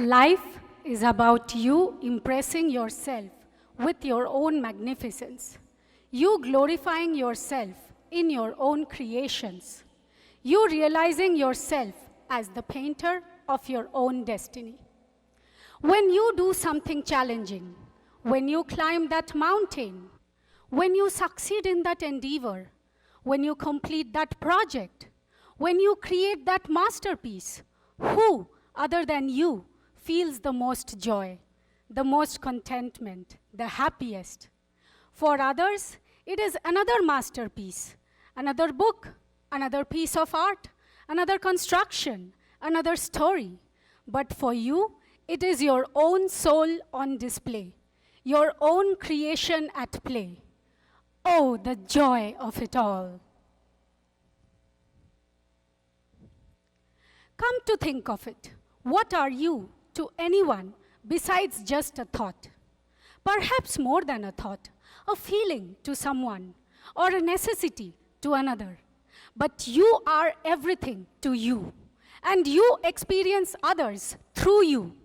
Life is about you impressing yourself with your own magnificence, you glorifying yourself in your own creations, you realizing yourself as the painter of your own destiny. When you do something challenging, when you climb that mountain, when you succeed in that endeavor, when you complete that project, when you create that masterpiece, who other than you feels the most joy, the most contentment, the happiest? For others, it is another masterpiece, another book, another piece of art, another construction, another story. But for you, it is your own soul on display, your own creation at play. Oh, the joy of it all. Come to think of it, what are you to anyone besides just a thought? Perhaps more than a thought, a feeling to someone, or a necessity to another. But you are everything to you, and you experience others through you.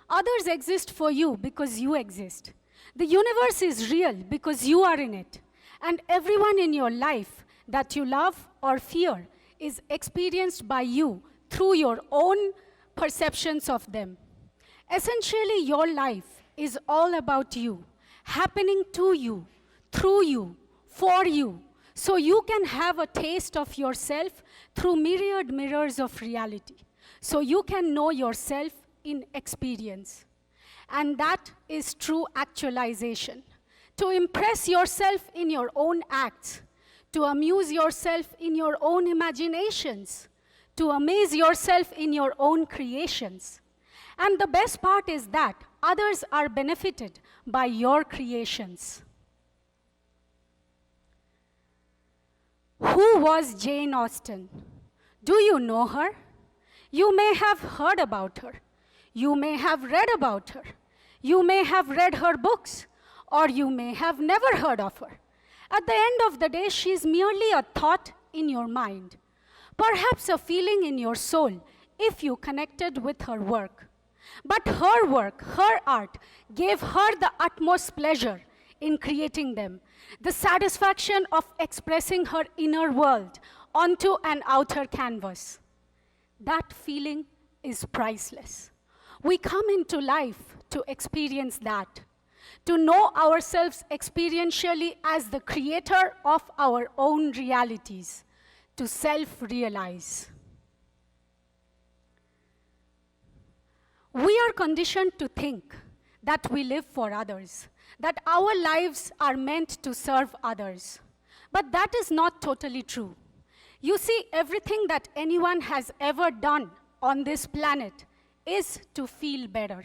Others exist for you because you exist. The universe is real because you are in it, and everyone in your life that you love or fear is experienced by you through your own perceptions of them. Essentially, your life is all about you, happening to you, through you, for you, so you can have a taste of yourself through myriad mirrors of reality, so you can know yourself in experience. And that is true actualization. To impress yourself in your own acts, to amuse yourself in your own imaginations, to amaze yourself in your own creations. And the best part is that others are benefited by your creations. Who was Jane Austen? Do you know her? You may have heard about her. You may have read about her. You may have read her books, or you may have never heard of her. At the end of the day, she is merely a thought in your mind, perhaps a feeling in your soul if you connected with her work. But her work, her art, gave her the utmost pleasure in creating them, the satisfaction of expressing her inner world onto an outer canvas. That feeling is priceless. We come into life to experience that, to know ourselves experientially as the creator of our own realities, to self-realize. We are conditioned to think that we live for others, that our lives are meant to serve others. But that is not totally true. You see, everything that anyone has ever done on this planet is to feel better.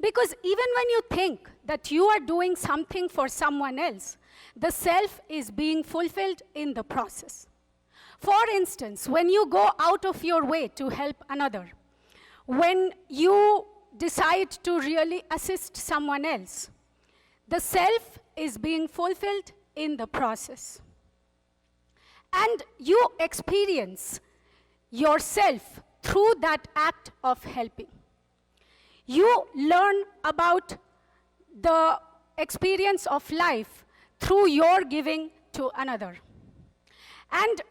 Because even when you think that you are doing something for someone else, the self is being fulfilled in the process. For instance, when you go out of your way to help another, when you decide to really assist someone else, the self is being fulfilled in the process. And you experience yourself through that act of helping. You learn about the experience of life through your giving to another. And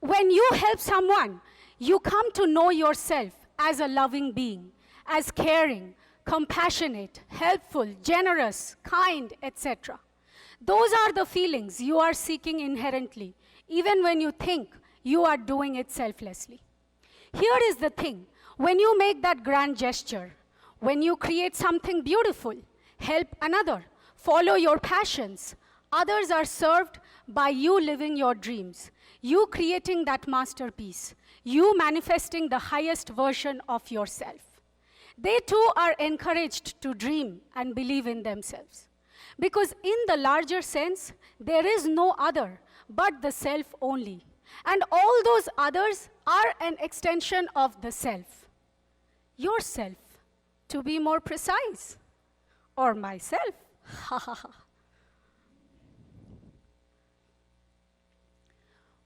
when you help someone, you come to know yourself as a loving being, as caring, compassionate, helpful, generous, kind, etc. Those are the feelings you are seeking inherently, even when you think you are doing it selflessly. Here is the thing, when you make that grand gesture, when you create something beautiful, help another, follow your passions, others are served by you living your dreams, you creating that masterpiece, you manifesting the highest version of yourself. They too are encouraged to dream and believe in themselves. Because in the larger sense, there is no other but the self only. And all those others are an extension of the self. Yourself, to be more precise, or myself.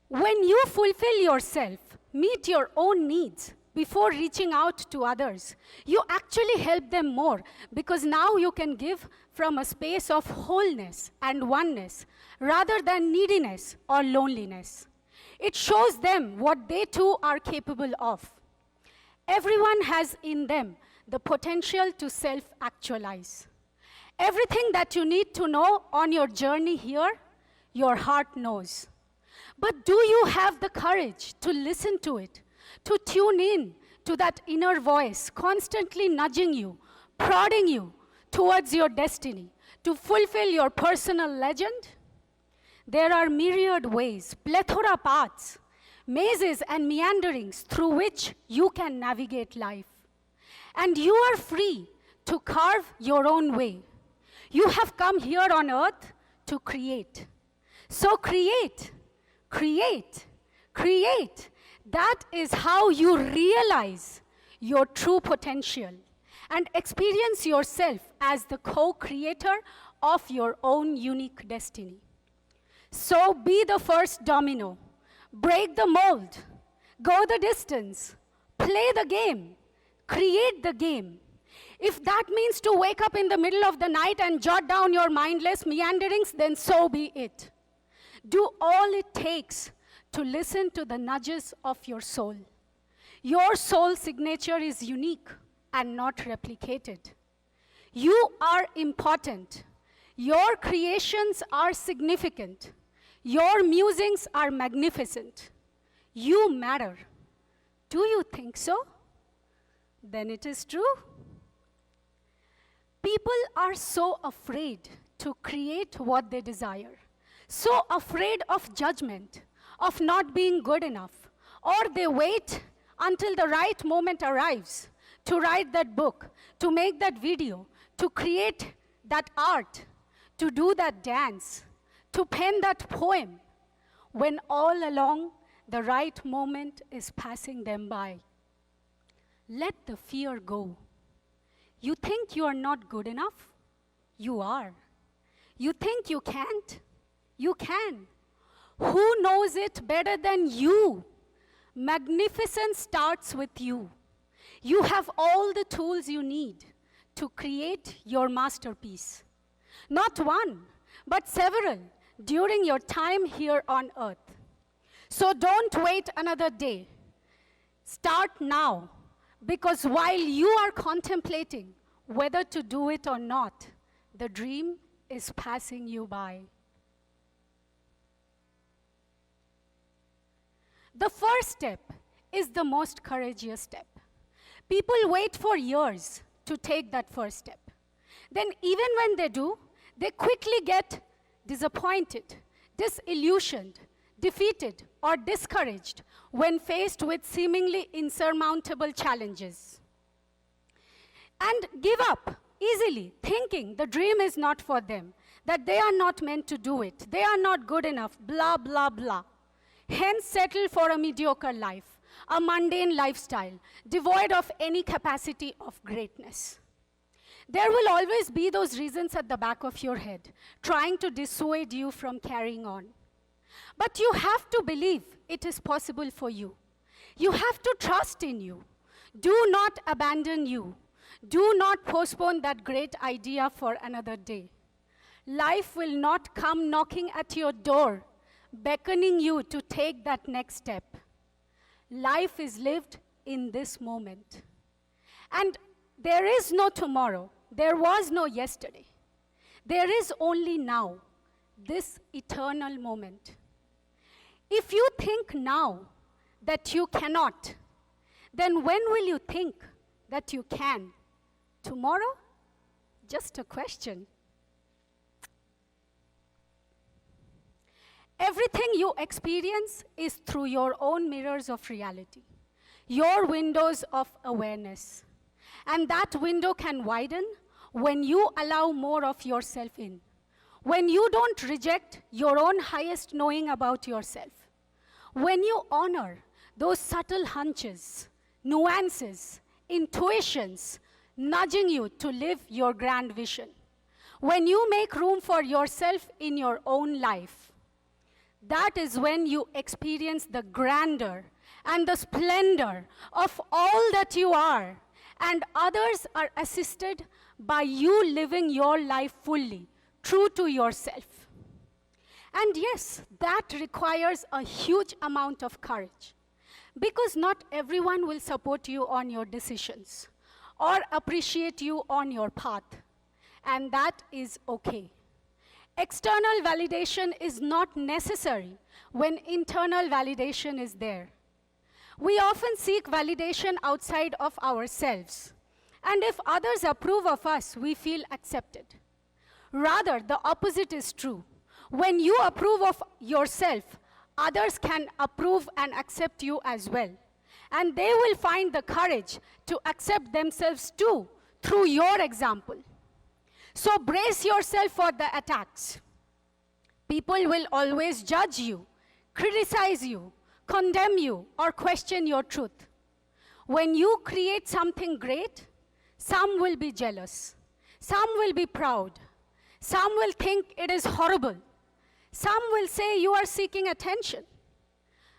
When you fulfill yourself, meet your own needs, before reaching out to others, you actually help them more, because now you can give from a space of wholeness and oneness rather than neediness or loneliness. It shows them what they too are capable of. Everyone has in them the potential to self-actualize. Everything that you need to know on your journey here, your heart knows. But do you have the courage to listen to it, to tune in to that inner voice constantly nudging you, prodding you towards your destiny, to fulfill your personal legend? There are myriad ways, plethora paths, mazes and meanderings through which you can navigate life. And you are free to carve your own way. You have come here on earth to create. So create, create, create. That is how you realize your true potential and experience yourself as the co-creator of your own unique destiny. So be the first domino, break the mold, go the distance, play the game, create the game. If that means to wake up in the middle of the night and jot down your mindless meanderings, then so be it. Do all it takes to listen to the nudges of your soul. Your soul signature is unique and not replicated. You are important. Your creations are significant. Your musings are magnificent. You matter. Do you think so? Then it is true. People are so afraid to create what they desire, so afraid of judgment, of not being good enough, or they wait until the right moment arrives to write that book, to make that video, to create that art, to do that dance, to pen that poem, when all along the right moment is passing them by. Let the fear go. You think you are not good enough? You are. You think you can't? You can. Who knows it better than you? Magnificence starts with you. You have all the tools you need to create your masterpiece. Not one, but several during your time here on earth. So don't wait another day. Start now, because while you are contemplating whether to do it or not, the dream is passing you by. The first step is the most courageous step. People wait for years to take that first step. Then even when they do, they quickly get disappointed, disillusioned, defeated, or discouraged when faced with seemingly insurmountable challenges. And give up easily, thinking the dream is not for them, that they are not meant to do it, they are not good enough, blah, blah, blah. Hence settle for a mediocre life, a mundane lifestyle, devoid of any capacity of greatness. There will always be those reasons at the back of your head, trying to dissuade you from carrying on. But you have to believe it is possible for you. You have to trust in you. Do not abandon you. Do not postpone that great idea for another day. Life will not come knocking at your door, beckoning you to take that next step. Life is lived in this moment. And there is no tomorrow. There was no yesterday. There is only now, this eternal moment. If you think now that you cannot, then when will you think that you can? Tomorrow? Just a question. Everything you experience is through your own mirrors of reality, your windows of awareness. And that window can widen when you allow more of yourself in, when you don't reject your own highest knowing about yourself, when you honor those subtle hunches, nuances, intuitions, nudging you to live your grand vision, when you make room for yourself in your own life, that is when you experience the grandeur and the splendor of all that you are, and others are assisted by you living your life fully, true to yourself. And yes, that requires a huge amount of courage, because not everyone will support you on your decisions or appreciate you on your path, and that is okay. External validation is not necessary when internal validation is there. We often seek validation outside of ourselves, and if others approve of us, we feel accepted. Rather, the opposite is true. When you approve of yourself, others can approve and accept you as well. And they will find the courage to accept themselves too, through your example. So brace yourself for the attacks. People will always judge you, criticize you, condemn you, or question your truth. When you create something great, some will be jealous, some will be proud, some will think it is horrible, some will say you are seeking attention.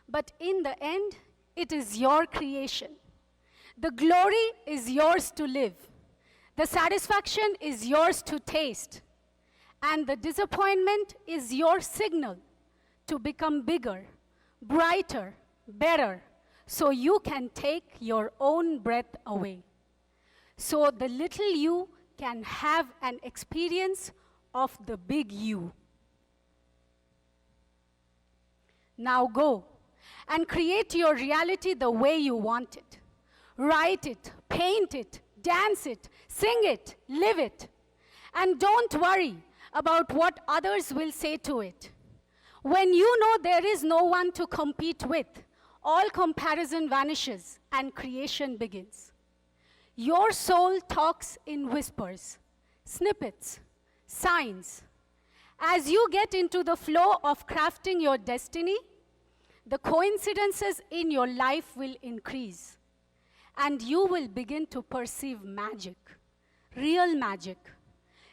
But in the end, it is your creation. The glory is yours to live. The satisfaction is yours to taste. And the disappointment is your signal to become bigger, brighter, better, so you can take your own breath away. So the little you can have an experience of the big you. Now go and create your reality the way you want it. Write it, paint it, dance it, sing it, live it. And don't worry about what others will say to it. When you know there is no one to compete with, all comparison vanishes and creation begins. Your soul talks in whispers, snippets, signs. As you get into the flow of crafting your destiny, the coincidences in your life will increase, and you will begin to perceive magic, real magic.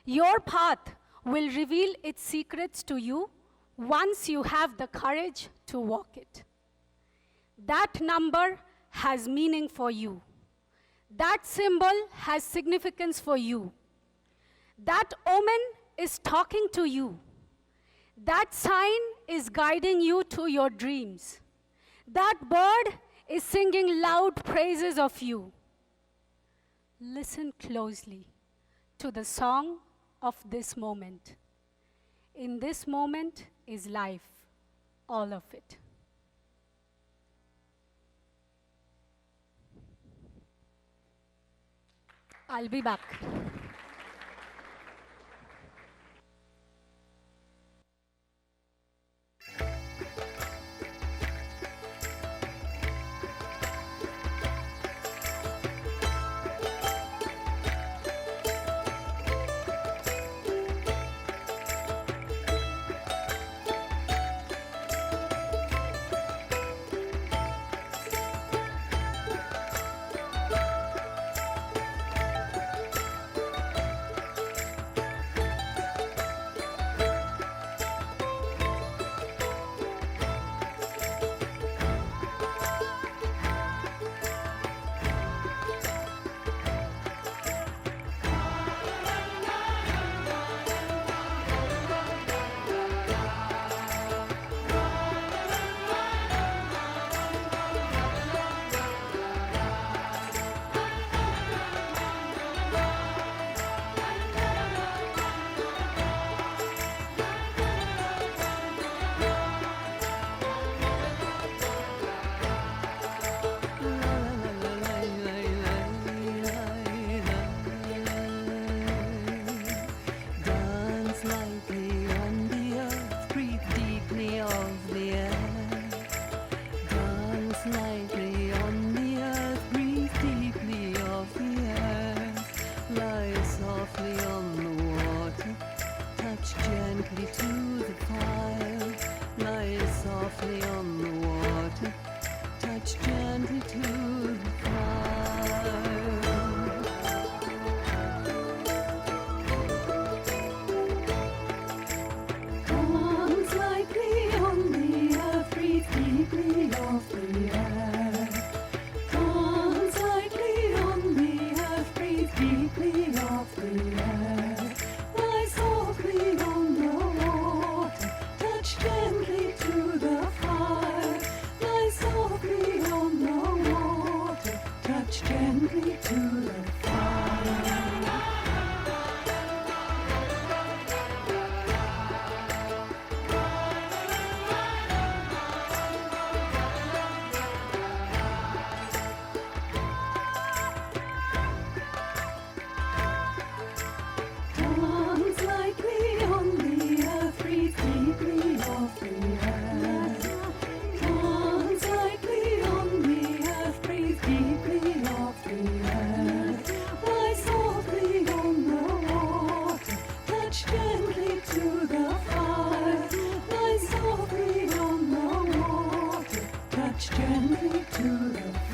Your path will reveal its secrets to you once you have the courage to walk it. That number has meaning for you. That symbol has significance for you. That omen is talking to you. That sign is guiding you to your dreams. That bird is singing loud praises of you. Listen closely to the song of this moment. In this moment is life, all of it. I'll be back. Dance lightly on the earth, breathe deeply of the air. gently to the fire, lie softly on the water, touch gently to the